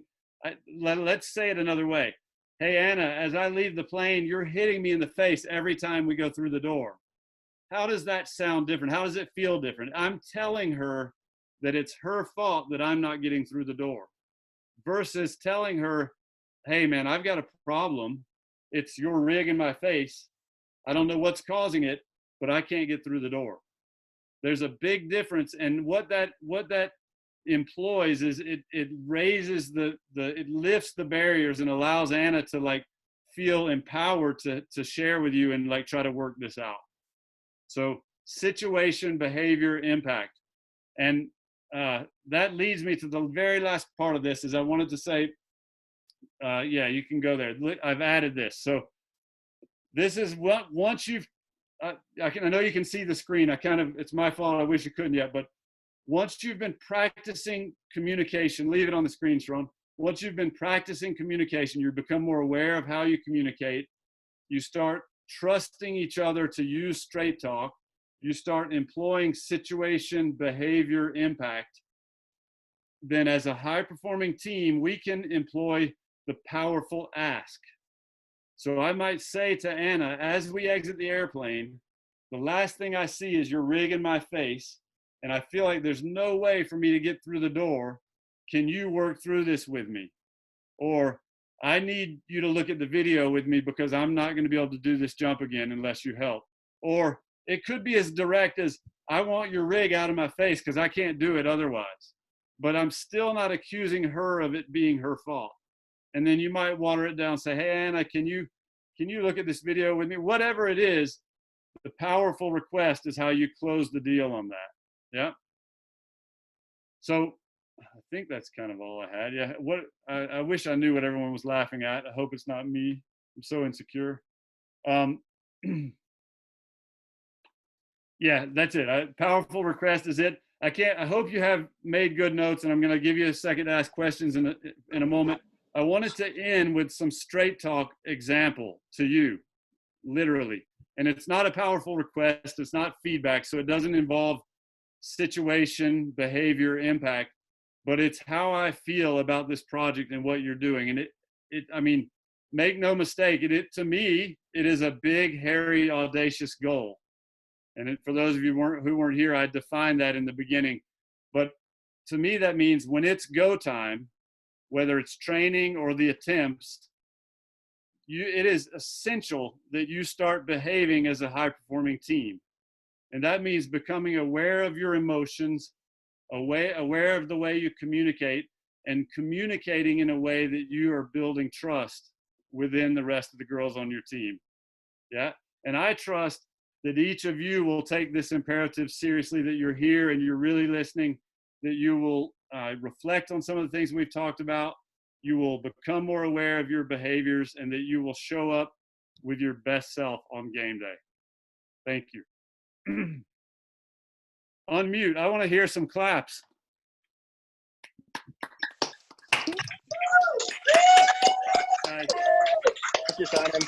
let's say it another way. Hey, Anna, as I leave the plane, you're hitting me in the face every time we go through the door. How does that sound different? How does it feel different? I'm telling her that it's her fault that I'm not getting through the door, versus telling her, hey, man, I've got a problem. It's your rig in my face. I don't know what's causing it, but I can't get through the door. There's a big difference. And what that employs is it raises it lifts the barriers and allows Anna to like feel empowered to share with you and like try to work this out. So situation, behavior, impact. And that leads me to the very last part of this is I wanted to say, yeah, you can go there. I've added this. So this is what, once you've, I know you can see the screen. It's my fault. I wish you couldn't yet, but once you've been practicing communication, leave it on the screen, Sharon. Once you've been practicing communication, you become more aware of how you communicate. You start trusting each other to use straight talk. You start employing situation, behavior, impact. Then as a high performing team, we can employ the powerful ask. So I might say to Anna, as we exit the airplane, the last thing I see is your rig in my face, and I feel like there's no way for me to get through the door. Can you work through this with me? Or I need you to look at the video with me because I'm not going to be able to do this jump again unless you help. Or it could be as direct as, I want your rig out of my face because I can't do it otherwise. But I'm still not accusing her of it being her fault. And then you might water it down and say, hey, Anna, can you look at this video with me? Whatever it is, The powerful request is how you close the deal on that. Yeah. So I think that's kind of all I had. Yeah. I wish I knew what everyone was laughing at. I hope it's not me. I'm so insecure. Yeah, that's it. Powerful request is it. I hope you have made good notes, and I'm going to give you a second to ask questions in a moment. I wanted to end with some straight talk example to you, literally. And it's not a powerful request. It's not feedback. So it doesn't involve situation, behavior, impact, but it's how I feel about this project and what you're doing. And I mean, make no mistake, to me, it is a big, hairy, audacious goal. And for those of you who weren't here, I defined that in the beginning. But to me, that means when it's go time, whether it's training or the attempts, it is essential that you start behaving as a high-performing team. And that means becoming aware of your emotions, aware of the way you communicate, and communicating in a way that you are building trust within the rest of the girls on your team. Yeah. And I trust that each of you will take this imperative seriously, that you're here and you're really listening, that you will reflect on some of the things we've talked about, you will become more aware of your behaviors, and that you will show up with your best self on game day. Thank you. Unmute. I want to hear some claps. Thank you, Shannon.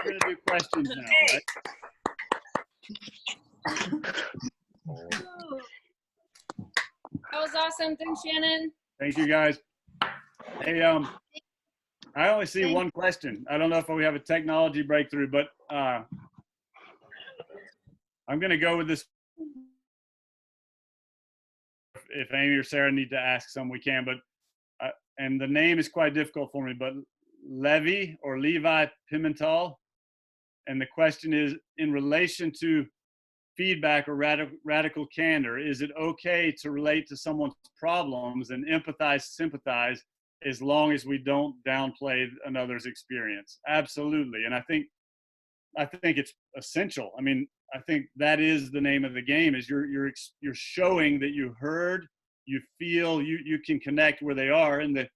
We're going to do questions now, right? That was awesome. Thanks, Shannon. Thank you, guys. Hey, I only see one question. I don't know if we have a technology breakthrough, but I'm going to go with this. If Amy or Sarah need to ask some, we can. But and the name is quite difficult for me. But Levi Pimental, and the question is in relation to feedback or radical candor. Is it okay to relate to someone's problems and empathize, sympathize, as long as we don't downplay another's experience? Absolutely. And I think it's essential. I mean, I think that is the name of the game, is you're showing that you heard, you feel, you can connect where they are. And the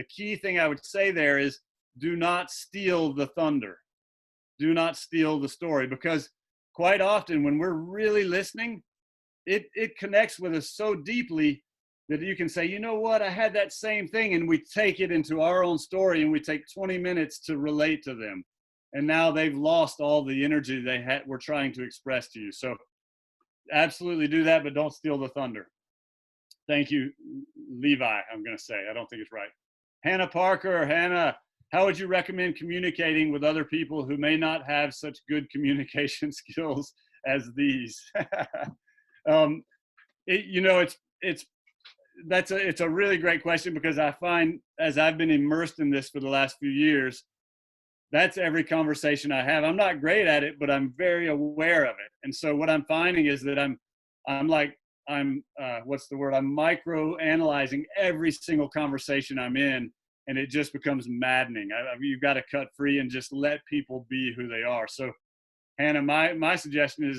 key thing I would say there is, do not steal the thunder. Do not steal the story, because quite often when we're really listening, it connects with us so deeply that you can say, you know what, I had that same thing, and we take it into our own story and we take 20 minutes to relate to them. And now they've lost all the energy they were trying to express to you. So absolutely do that, but don't steal the thunder. Thank you, Levi, I'm going to say. I don't think it's right. Hannah Parker. Hannah, how would you recommend communicating with other people who may not have such good communication skills as these? It's a really great question, because I find, as I've been immersed in this for the last few years, that's every conversation I have. I'm not great at it, but I'm very aware of it. And so what I'm finding is that I'm micro analyzing every single conversation I'm in, and it just becomes maddening. You've got to cut free and just let people be who they are. So Hannah, my suggestion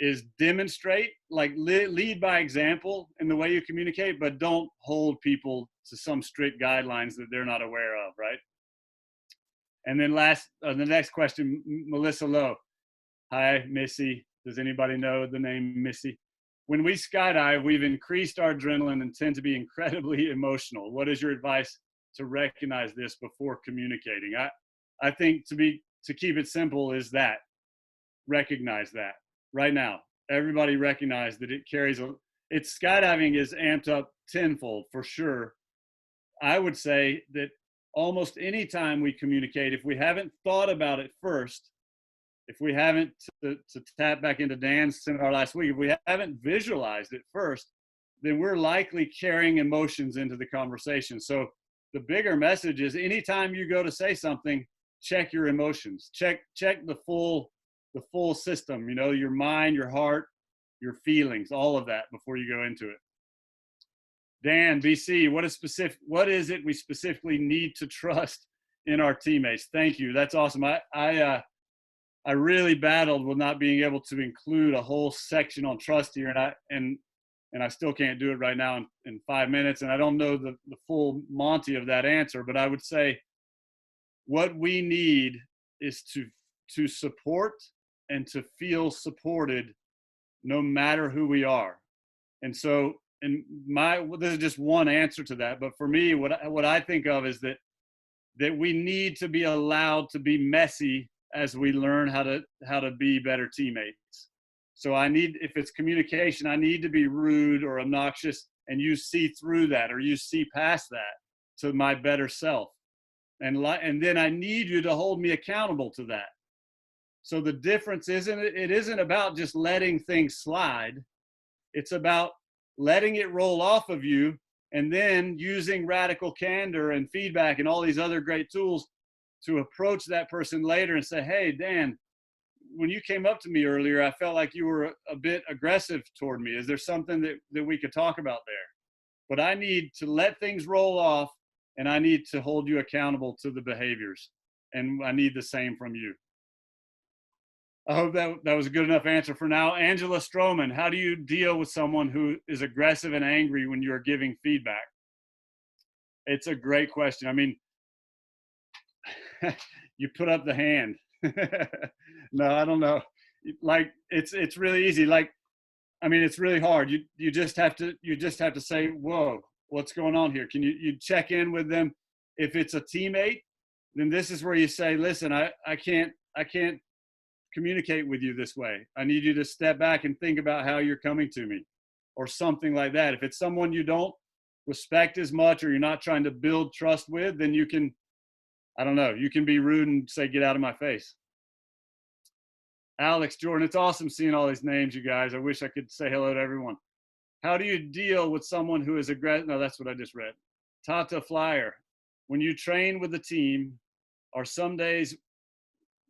is demonstrate, like lead by example in the way you communicate, but don't hold people to some strict guidelines that they're not aware of, right? And then the next question, Melissa Lowe. Hi, Missy. Does anybody know the name Missy? When we skydive, we've increased our adrenaline and tend to be incredibly emotional. What is your advice to recognize this before communicating? I think to keep it simple is that. Recognize that right now. Everybody recognize that it's skydiving is amped up tenfold for sure. I would say that almost any time we communicate, if we haven't thought about it first, if we haven't, to tap back into Dan's seminar last week, if we haven't visualized it first, then we're likely carrying emotions into the conversation. So the bigger message is, anytime you go to say something, check your emotions, check the full system, your mind, your heart, your feelings, all of that before you go into it. Dan, BC, what is it we specifically need to trust in our teammates. Thank you. That's awesome. I really battled with not being able to include a whole section on trust here, and I still can't do it right now in 5 minutes. And I don't know the full Monty of that answer, but I would say what we need is to support and to feel supported no matter who we are. And so, this is just one answer to that, but for me, what I think of is that we need to be allowed to be messy as we learn how to be better teammates. So if it's communication, I need to be rude or obnoxious, and you see through that, or you see past that to my better self. And then I need you to hold me accountable to that. So the difference it isn't about just letting things slide. It's about letting it roll off of you, and then using radical candor and feedback and all these other great tools to approach that person later and say, hey, Dan, when you came up to me earlier, I felt like you were a bit aggressive toward me. Is there something that we could talk about there? But I need to let things roll off, and I need to hold you accountable to the behaviors. And I need the same from you. I hope that was a good enough answer for now. Angela Stroman, how do you deal with someone who is aggressive and angry when you're giving feedback? It's a great question. I mean, you put up the hand. No, I don't know. Like it's really easy. Like, I mean, it's really hard. You just have to say, whoa, what's going on here? Can you check in with them? If it's a teammate, then this is where you say, listen, I can't communicate with you this way. I need you to step back and think about how you're coming to me, or something like that. If it's someone you don't respect as much, or you're not trying to build trust with, then you can, I don't know, you can be rude and say, get out of my face. Alex, Jordan, it's awesome seeing all these names, you guys. I wish I could say hello to everyone. How do you deal with someone who is aggressive? No, that's what I just read. Tata Flyer, when you train with the team, are some days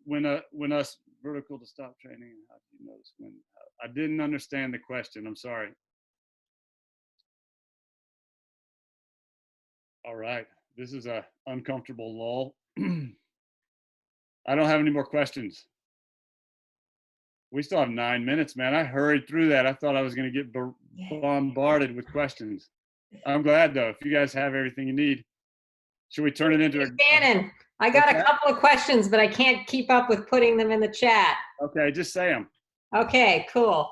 when us vertical to stop training? How do you notice when? I didn't understand the question. I'm sorry. All right. This is a uncomfortable lull. I don't have any more questions. We still have 9 minutes, man. I hurried through that. I thought I was going to get bombarded with questions. I'm glad, though. If you guys have everything you need, should we turn it into Shannon, I got a couple of questions, but I can't keep up with putting them in the chat. Okay, just say them. Okay, cool.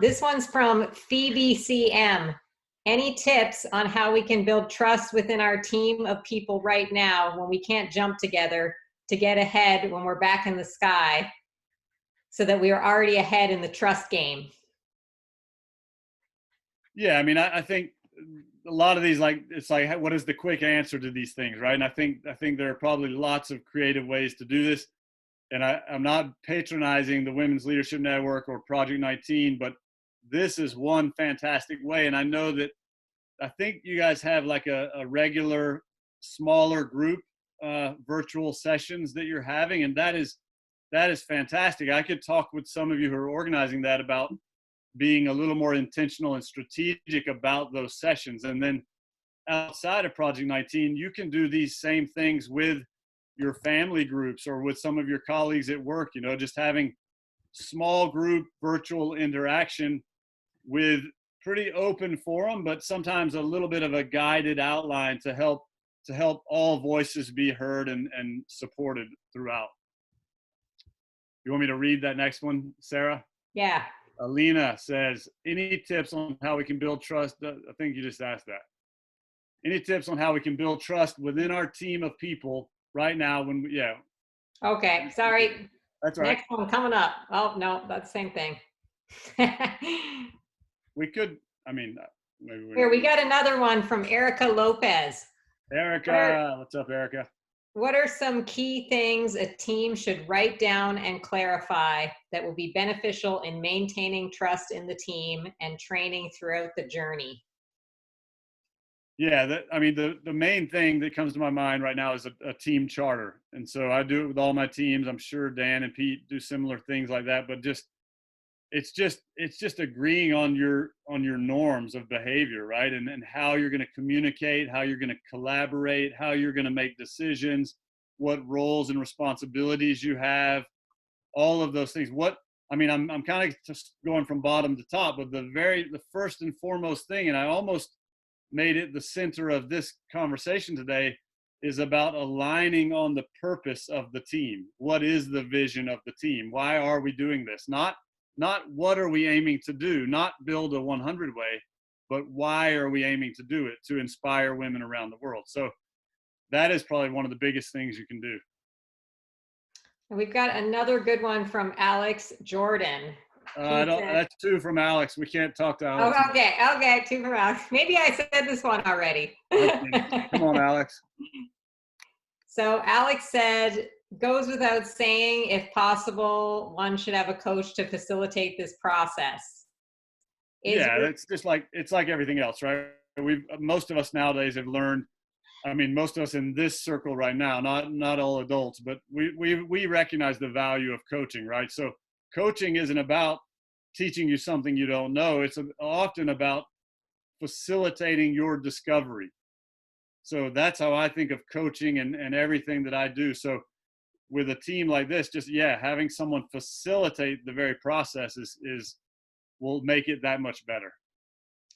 This one's from Phoebe CM. Any tips on how we can build trust within our team of people right now when we can't jump together to get ahead when we're back in the sky, so that we are already ahead in the trust game? Yeah, I mean, I think a lot of these, like, it's like, what is the quick answer to these things, right? And I think there are probably lots of creative ways to do this. And I'm not patronizing the Women's Leadership Network or Project 19, but this is one fantastic way. And I know that I think you guys have like a regular smaller group virtual sessions that you're having, and that is fantastic. I could talk with some of you who are organizing that about being a little more intentional and strategic about those sessions. And then outside of Project 19, you can do these same things with your family groups or with some of your colleagues at work, you know, just having small group virtual interaction with pretty open forum, but sometimes a little bit of a guided outline to help all voices be heard and supported throughout. You want me to read that next one, Sarah? Yeah. Alina says, any tips on how we can build trust? I think you just asked that. Any tips on how we can build trust within our team of people right now when we, yeah. Okay, sorry. That's all right. Next one coming up. Oh, no, that's the same thing. We could, I mean, maybe Here, we got another one from Erica Lopez. Erica, what's up, Erica? What are some key things a team should write down and clarify that will be beneficial in maintaining trust in the team and training throughout the journey? Yeah, I mean, the main thing that comes to my mind right now is a team charter. And so I do it with all my teams. I'm sure Dan and Pete do similar things like that, but it's just agreeing on your norms of behavior, right? And how you're going to communicate, how you're going to collaborate, how you're going to make decisions, what roles and responsibilities you have, all of those things. I'm kind of just going from bottom to top, but the first and foremost thing, and I almost made it the center of this conversation today, is about aligning on the purpose of the team. What is the vision of the team? Why are we doing this? Not what are we aiming to do, not build a 100 way, but why are we aiming to do it? To inspire women around the world. So that is probably one of the biggest things you can do. We've got another good one from Alex Jordan. That's two from Alex. We can't talk to Alex. Oh, okay, two from Alex. Maybe I said this one already. Come on, Alex. So Alex said, goes without saying, if possible, one should have a coach to facilitate this process. It's just it's like everything else, right? Most of us nowadays have learned. I mean, most of us in this circle right now, not all adults, but we recognize the value of coaching, right? So coaching isn't about teaching you something you don't know. It's often about facilitating your discovery. So that's how I think of coaching and everything that I do. So with a team like this, just, having someone facilitate the very process will make it that much better.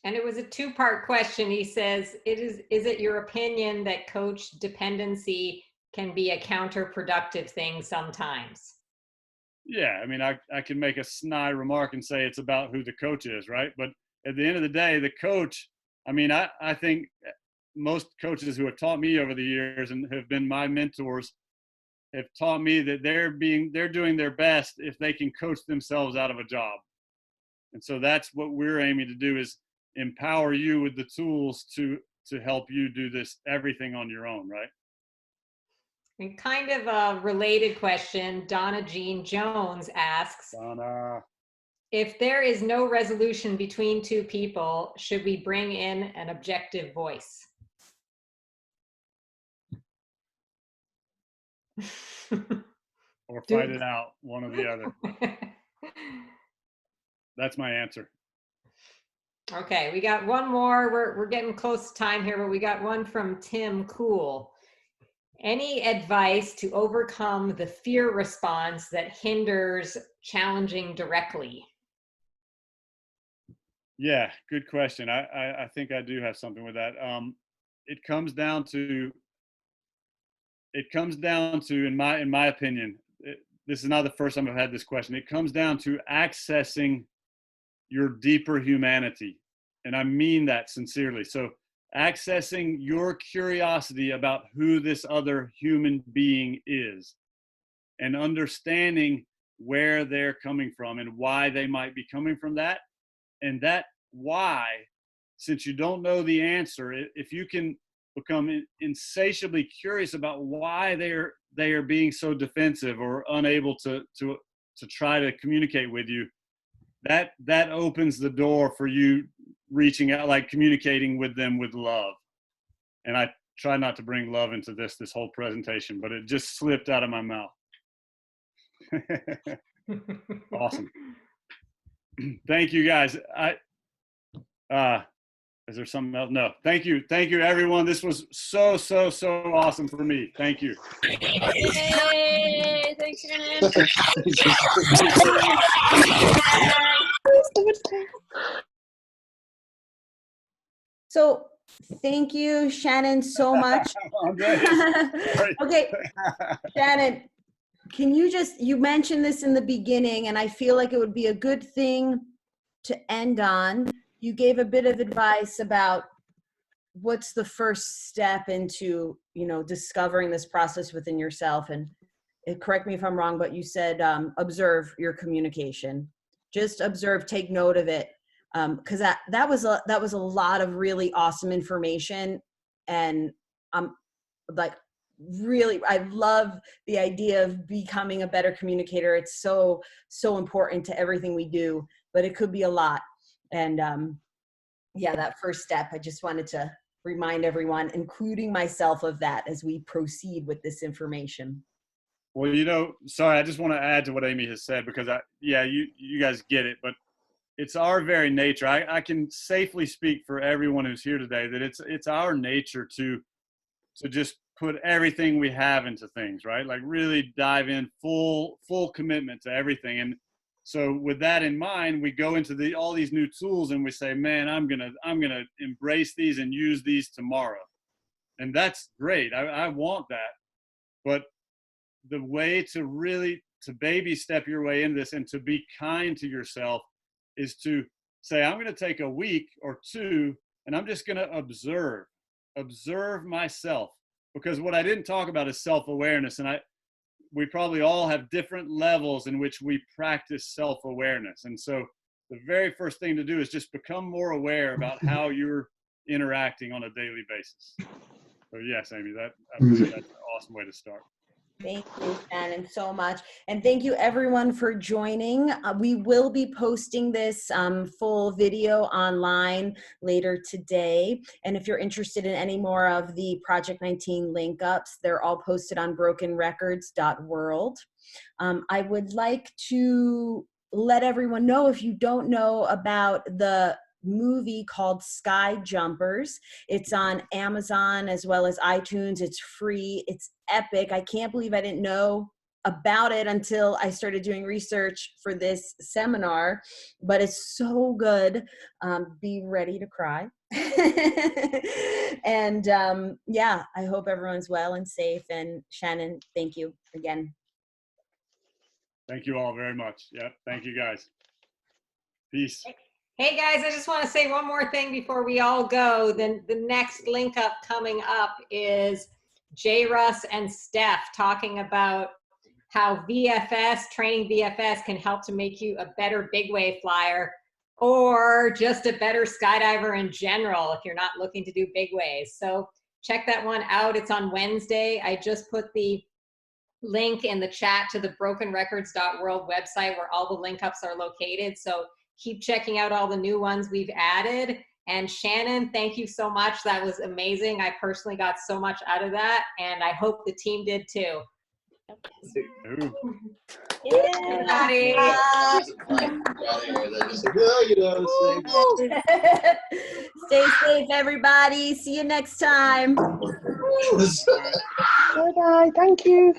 And it was a two-part question. He says, is it your opinion that coach dependency can be a counterproductive thing sometimes? Yeah, I mean, I can make a snide remark and say it's about who the coach is, right? But at the end of the day, the coach, I think most coaches who have taught me over the years and have been my mentors have taught me that they're doing their best if they can coach themselves out of a job. And so that's what we're aiming to do, is empower you with the tools to help you do everything on your own, right? And kind of a related question, Donna Jean Jones asks, if there is no resolution between two people, should we bring in an objective voice? Or fight it out, one or the other. That's my answer. Okay, we got one more. We're getting close to time here, but we got one from Tim Cool. Any advice to overcome the fear response that hinders challenging directly? Yeah, good question. I think I do have something with that. It comes down to, in my opinion, this is not the first time I've had this question. It comes down to accessing your deeper humanity. And I mean that sincerely. So accessing your curiosity about who this other human being is, and understanding where they're coming from and why they might be coming from that. And that why, since you don't know the answer, if you can become insatiably curious about why they are being so defensive or unable to try to communicate with you, that opens the door for you reaching out, like communicating with them with love. And I try not to bring love into this whole presentation, but it just slipped out of my mouth. Awesome. Thank you, guys. Is there something else? No. Thank you, everyone. This was so awesome for me. Thank you. Yay! Thanks, Shannon. So thank you, Shannon, so much. Okay, Shannon, can you mentioned this in the beginning, and I feel like it would be a good thing to end on. You gave a bit of advice about what's the first step into, discovering this process within yourself. And correct me if I'm wrong, but you said observe your communication. Just observe, take note of it. Because that was a lot of really awesome information, and I'm like, really, I love the idea of becoming a better communicator. It's so important to everything we do, but it could be a lot. And that first step, I just wanted to remind everyone, including myself, of that as we proceed with this information. Well, sorry, I just want to add to what Amy has said, because you guys get it, but it's our very nature. I can safely speak for everyone who's here today that it's our nature to just put everything we have into things, right? Like really dive in full commitment to everything. And so with that in mind, we go into all these new tools and we say, man, I'm gonna embrace these and use these tomorrow. And that's great. I want that. But the way to baby step your way into this and to be kind to yourself is to say, I'm going to take a week or two and I'm just going to observe myself. Because what I didn't talk about is self-awareness. And we probably all have different levels in which we practice self-awareness. And so the very first thing to do is just become more aware about how you're interacting on a daily basis. So yes, Amy, that's an awesome way to start. Thank you, Shannon, so much. And thank you everyone for joining. We will be posting this full video online later today. And if you're interested in any more of the Project 19 link ups, they're all posted on brokenrecords.world. I would like to let everyone know, if you don't know about the movie called Sky Jumpers. It's on Amazon as well as iTunes. It's free. It's epic. I can't believe I didn't know about it until I started doing research for this seminar, but it's so good. Be ready to cry. And yeah, I hope everyone's well and safe. And Shannon, thank you again. Thank you all very much. Yep. Thank you guys. Peace. Hey guys, I just want to say one more thing before we all go. Then the next link up coming up is J. Russ and Steph talking about how VFS, training VFS, can help to make you a better big wave flyer or just a better skydiver in general if you're not looking to do big waves. So check that one out. It's on Wednesday. I just put the link in the chat to the brokenrecords.world website where all the link ups are located. So keep checking out all the new ones we've added. And Shannon, thank you so much. That was amazing. I personally got so much out of that, and I hoop the team did too. Everybody. Stay safe, everybody. See you next time. Bye-bye. Thank you.